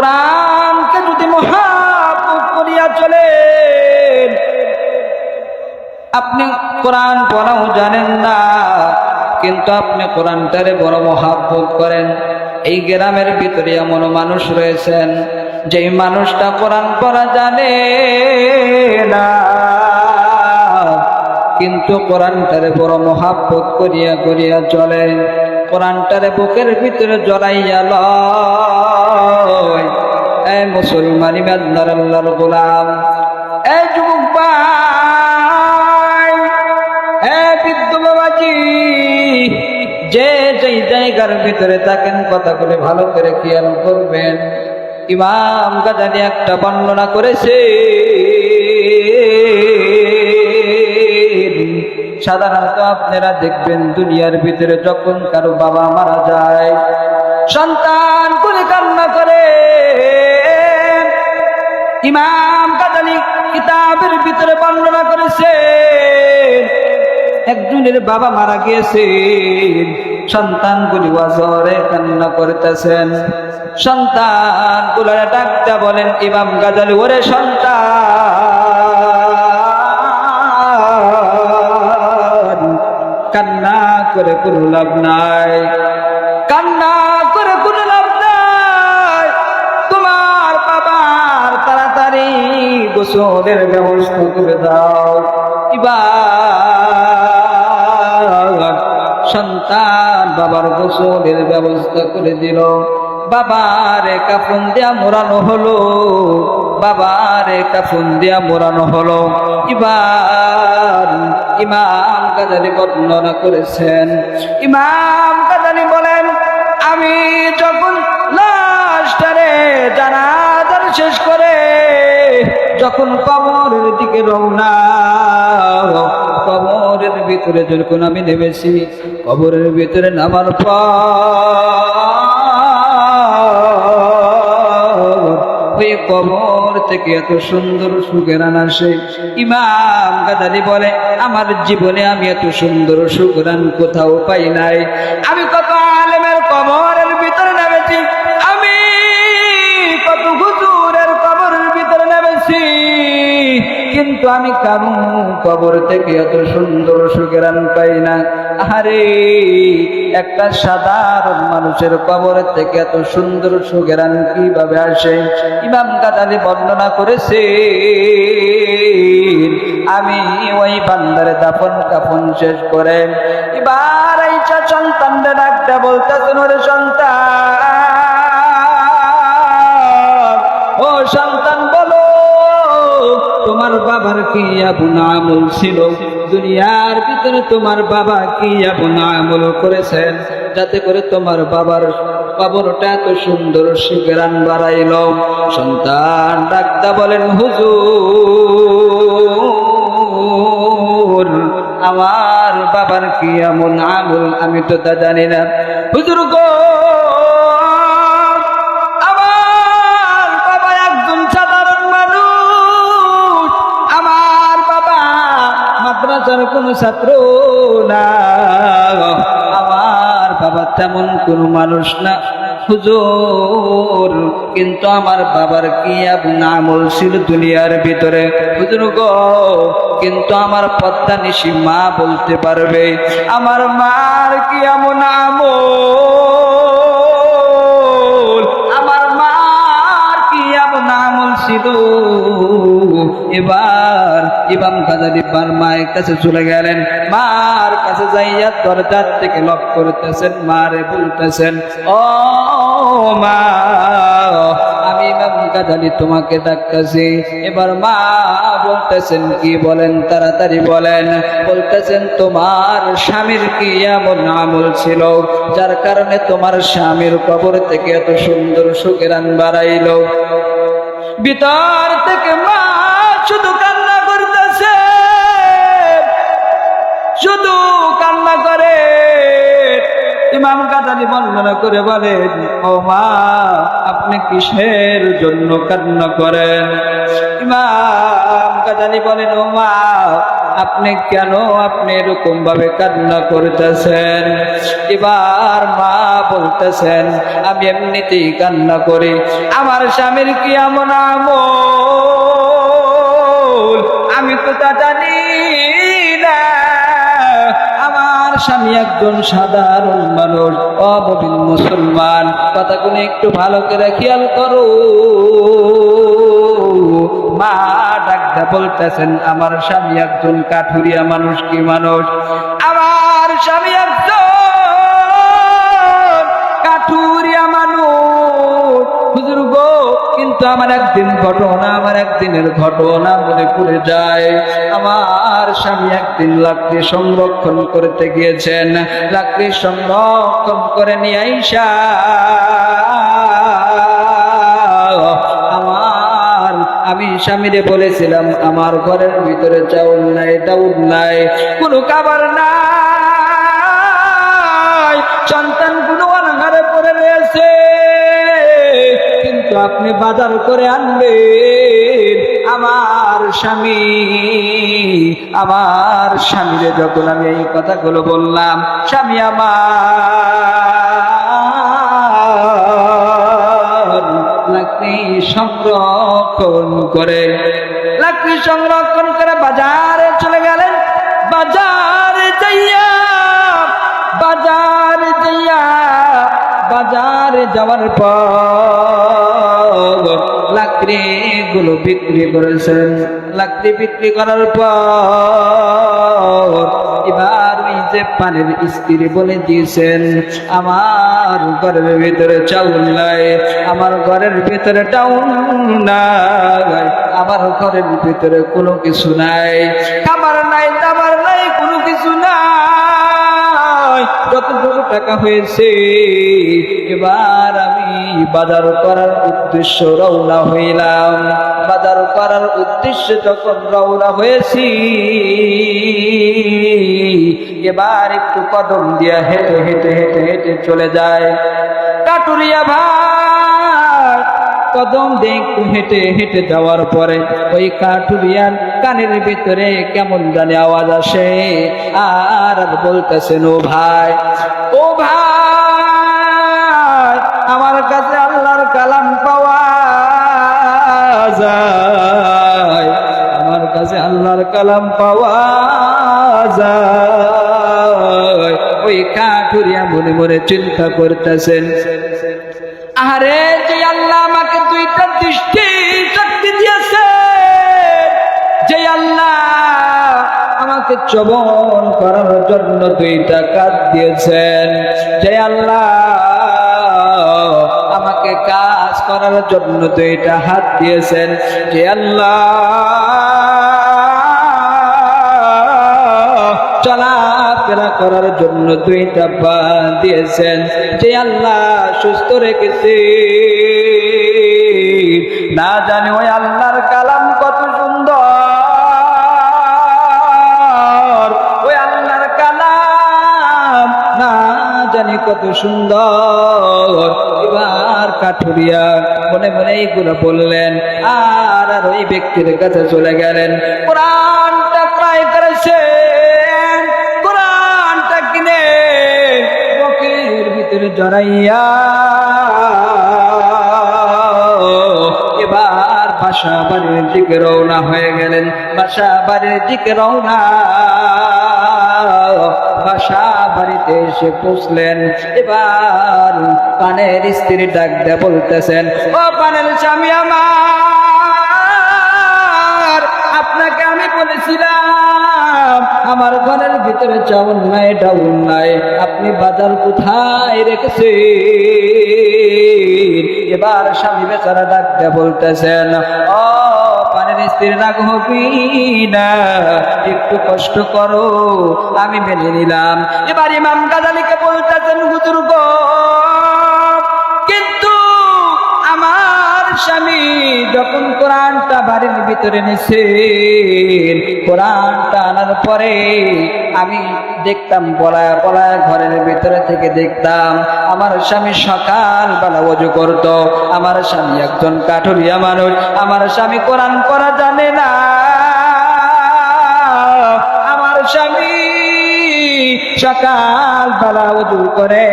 কোরআনকে যদি মহাব্বত করিয়া চলেন, আপনি কোরআন পড়াও জানেন না, কিন্তু আপনি কোরআনটারে বড় মহাব্বত করেন। এই গ্রামের ভিতরে এমন মানুষ রয়েছেন যেই মানুষটা কোরআন পড়া জানে না, কিন্তু কোরআনটারে বড় মহাব্বত করিয়া করিয়া চলে। কোরআনটারে বুকের ভিতরে জড়াইয়া লয়। এই মুসলমান ইমানদার আল্লাহর গোলাম, এই যুবক ভাই, এই বৃদ্ধ বাবাজি, যে যেই জায়গার ভিতরে থাকেন কথা বলে ভালো করে খেয়াল করবেন। ইমাম গাজালি একটা বর্ণনা করেছে, সাধারণত আপনারা দেখবেন দুনিয়ার ভিতরে যখন কারো বাবা মারা যায়, সন্তান করে কান্না করে। ইমাম গাজালি কিতাবের ভিতরে বর্ণনা করেছে, একজনের বাবা মারা গিয়েছে, সন্তানগুলি ওয়াজরে কান্না করতেছেন। সন্তানগুলোর ডাকটা বলেন ইমাম গাজালি, ওরে সন্তান, কান্না করে কোনো লাভ নাই, কান্না করে কোনো লাভ নাই। তোমার বাবার তাড়াতাড়ি গোসলের ব্যবস্থা করে দাও। এবার সন্তান বাবার গোসলের ব্যবস্থা করে দিল। বাবারে কাফন দিয়া মোড়ানো হলো, বাবারে কাফন দিয়া মোড়ানো হলো। এবার ইমাম গাজালি বর্ণনা করেছেন, ইমাম গাজালি বলেন, আমি যখন লাশটারে জানাজা শেষ করে যখন কবরের দিকে রওনা, কবরের ভিতরে যখন আমি নেমেছি, কবরের ভিতরে নামার পর ওই কবর থেকে এত সুন্দর সুঘ্রাণ আসে। ইমাম গাজালি বলে, আমার জীবনে আমি এত সুন্দর সুঘ্রাণ কোথাও পাই নাই। আমি কত আলেমের কবরের ভিতরে নেমেছি, আমি কত হুজুরের কবরের ভিতরে নেমেছি, কিন্তু আমি কারো কবর থেকে এত সুন্দর সুঘ্রাণ পাই না। আরে একটা সাধারণ মানুষের কবর থেকে এত সুন্দর সুঘ্রাণ কিভাবে আসে? ইমাম গাজালি বর্ণনা করেছে, আমি ওই বান্দারে দাফন কাফন শেষ করে এবার এইটা সন্তানরে ডাকতে বলতেছেন, ওরে সন্তান, ও সন্তান বলো, তোমার বাবার কি আপন আমল ছিল? দুনিয়ার ভিতরে তোমার বাবা কি আপন আমল করেছেন যাতে করে তোমার বাবার কবরটা এত সুন্দর সুঘ্রাণ বাড়াইল? সন্তান ডাকতে বলেন, হুজুর, আমার বাবার কি এমন আমল আমি তো তা জানি না। হুজুর গো, আমার বাবা একজন সাধারণ মানুষ, আমার বাবা মাদ্রাসার কোনো ছাত্র না, আমার বাবা তেমন কোনো মানুষ না হুজুর, কিন্তু আমার বাবার কি এমন আমল ছিল দুনিয়ার ভিতরে? হুজুর গো, কিন্তু আমার পদ্মা নিশি মা বলতে পারবে আমার মার কি এমন আমল, আমার মার কি এমন আমল ছিল? এবার ইমাম গাজালি মায়ের কাছে চলে গেলেন, মার কাছে যাইয়া দরজার থেকে লক করতেছেন, মারে বলতেছেন, ও মা, আমি ইমাম গাজালি তোমাকে ডাকতেছি। এবার মা বলতেছেন, কি বলেন, তাড়াতাড়ি বলেন। বলতেছেন, তোমার স্বামীর কি এমন আমল ছিল যার কারণে তোমার স্বামীর কবর থেকে এত সুন্দর সুঘ্রাণ বাড়াইল? ভিতর থেকে মা শুধু কান্না করতেছে, শুধু কান্না করে। ইমাম গাজালি বর্ণনা করে বলেন, ও মা, আপনি কিসের জন্য কান্না করেন? ইমাম গাজালি বলেন, ও মা, আপনি কেন আপনি এরকম ভাবে কান্না করতেছেন? এবার মা বলতেছেন, আমি এমনিতেই কান্না করি, আমার স্বামীর কি এমন আমল আমি তো তা জানি না। আমার স্বামী একজন সাধারণ মানুষ, অববিন মুসলমান। কথাগুলো একটু ভালো করে খেয়াল করো। মা ডাকতে বলতেছেন, আমার স্বামী একজন কাঠুরিয়া মানুষ। কি মানুষ? আমার স্বামী একজন কাঠুরিয়া মানুষ। হুজুর গো, কিন্তু আমার একদিনের ঘটনা মনে পড়ে যায়। আমার স্বামী একদিন লাকড়ি সংরক্ষণ করতে গিয়েছেন, লাকড়ি সংরক্ষণ করে নিয়ে আইসা আমি স্বামীরে বলেছিলাম, আমার ঘরের ভিতরে চাউল নাই, ডাউল নাই, কোনো খাবার নাই, সন্তানগুলো অনাহারে পড়ে রয়েছে, কিন্তু আপনি বাজার করে আনবেন। আমার স্বামীরে যখন আমি এই কথাগুলো বললাম, স্বামী আমার লাকড়ি সংরক্ষণ করে বাজারে চলে গেলেন। বাজারে যাওয়ার পর লাকড়ি গুলো বিক্রি করেছেন। লাকড়ি বিক্রি করার পর এবার ওই যে পানের স্ত্রী বলে দিয়েছেন, আমার ঘরের ভিতরে চাউল নাই, আমার ঘরের ভিতরে টাউন নাই, আমার ঘরের ভিতরে কোনো কিছু নাই, খাবার নাই, দাবার নাই, কোনো কিছু নাই, যতটুকু টাকা হয়েছে এবার আমি বাজার করার উদ্দেশ্য রওনা হইলাম। বাজার করার উদ্দেশ্যে যখন রওনা হয়েছি, এবার একটু কদম দিয়া হেঁটে হেঁটে হেঁটে হেঁটে চলে যায়। কাটুরিয়া ভাই কদম দিয়ে একটু হেঁটে হেঁটে যাওয়ার পরে ওই কাঠুরিয়ার কানের ভিতরে কেমন জানি আওয়াজ আসে, আর বলতেছেন, ও ভাই আমার কাছে আল্লাহর কালাম পাওয়া যায়, আমার কাছে আল্লাহর কালাম পাওয়া যায়। ওই কাঠুরিয়া মনে মনে চিন্তা করতেছেন, আরে যে আল্লাহ আমাকে দুইটা দৃষ্টি শক্তি দিয়েছে, যে আল্লাহ আমাকে শ্রবণ করার জন্য দুইটা কাজ দিয়েছেন, যে আল্লাহ আমাকে কাজ করার জন্য দুইটা হাত দিয়েছেন, যে আল্লাহ চলাফেরা করার জন্য দুইটা পা দিয়েছেন, যে আল্লাহ সুস্থ রেখেছে, না জানি ওই আল্লাহর কালাম কত সুন্দর, ওই আল্লাহর কালাম না জানি কত সুন্দর। এবার কাঠুরিয়া মনে মনে এইগুলো বললেন, আর ওই ব্যক্তির কাছে চলে গেলেন, কোরআনটা ক্রয় করেছেন, কোরআনটা কিনে বুকের ভিতরে জড়াইয়া এবার বাসা বাড়ির দিকে রওনা হয়ে গেলেন। বাসা বাড়ির দিকে রওনা, বাসা বাড়িতে এসে পৌঁছলেন। এবার পানের স্ত্রী ডাক দিয়ে বলতেছেন, ও পানের স্বামী আমার, আপনাকে আমি বলেছিলাম আমার ঘরের ভিতরে চাউল নাই, ডাউল নাই, আপনি বাজার কোথায় রেখেছেন? এবার স্বামী বেচারা ডাক দিয়ে বলতেছেন, ও পানের স্ত্রী, রাগ হবি না, একটু কষ্ট করো, আমি মেনে নিলাম। এবার ইমাম গাজালিকে বলতেছেন, হুজুর গো, কিন্তু আমার স্বামী যখন কোরআনটা বাড়ির ভিতরে নিছেন, কোরআনটা আনার পরে আমি দেখতাম পলায়া পলায়া ঘরের ভিতরে থেকে দেখতাম আমার স্বামী সকালবেলা ওযু করত। আমার স্বামী একজন কাঠুরিয়া মানুষ, আমার স্বামী কোরআন পড়া জানে না, সকাল বেলা ওযু করে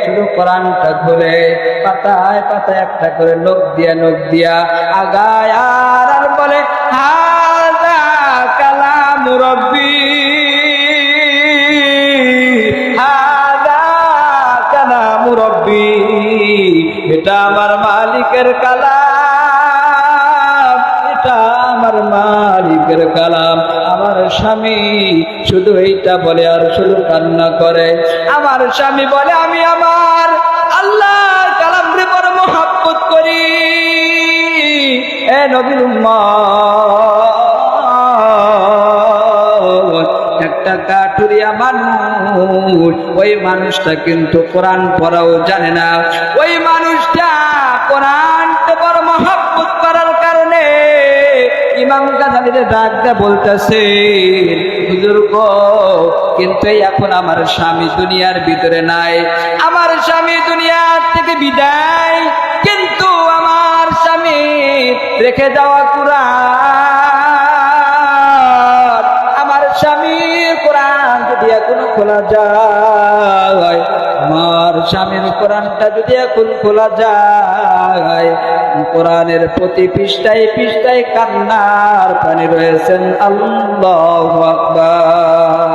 শুধু কোরআনটা খুলে পাতায় পাতায় একটা করে নখ দিয়া আগায় আর বলে হাযা কালামু রাব্বি, হাযা কালামু রাব্বি, এটা আমার মালিকের কালাম, এটা আমার মালিকের কালাম। আমার স্বামী শুধু এইটা বলে আর শুধু কান্না করে। আমার স্বামী বলে আমি আমার আল্লাহর কালাম রে বড় মহব্বত করি। এ নবীর উম্মত, একটা কাঠুরিয়া মানুষ, ওই মানুষটা কিন্তু কোরআন পড়াও জানে না। ওই মানুষটা কোরআনকে বড় মহব্বত করার কারণে ইমাম গায্জালীর ডাক দিয়ে বলতেছে, হুজুর গো, কিন্তু এখন আমার স্বামী দুনিয়ার ভিতরে নাই, আমার স্বামী দুনিয়ার থেকে বিদায়, কিন্তু আমার স্বামী রেখে যাওয়া কোরআন, আমার স্বামীর কোরআন যদি এখন খোলা যায়, আমার স্বামীর কোরআনটা যদি এখন খোলা যায়, কোরআনের প্রতি পৃষ্ঠায় পৃষ্ঠায় কান্নার পানি রয়েছেন। আল্লাহু আকবার।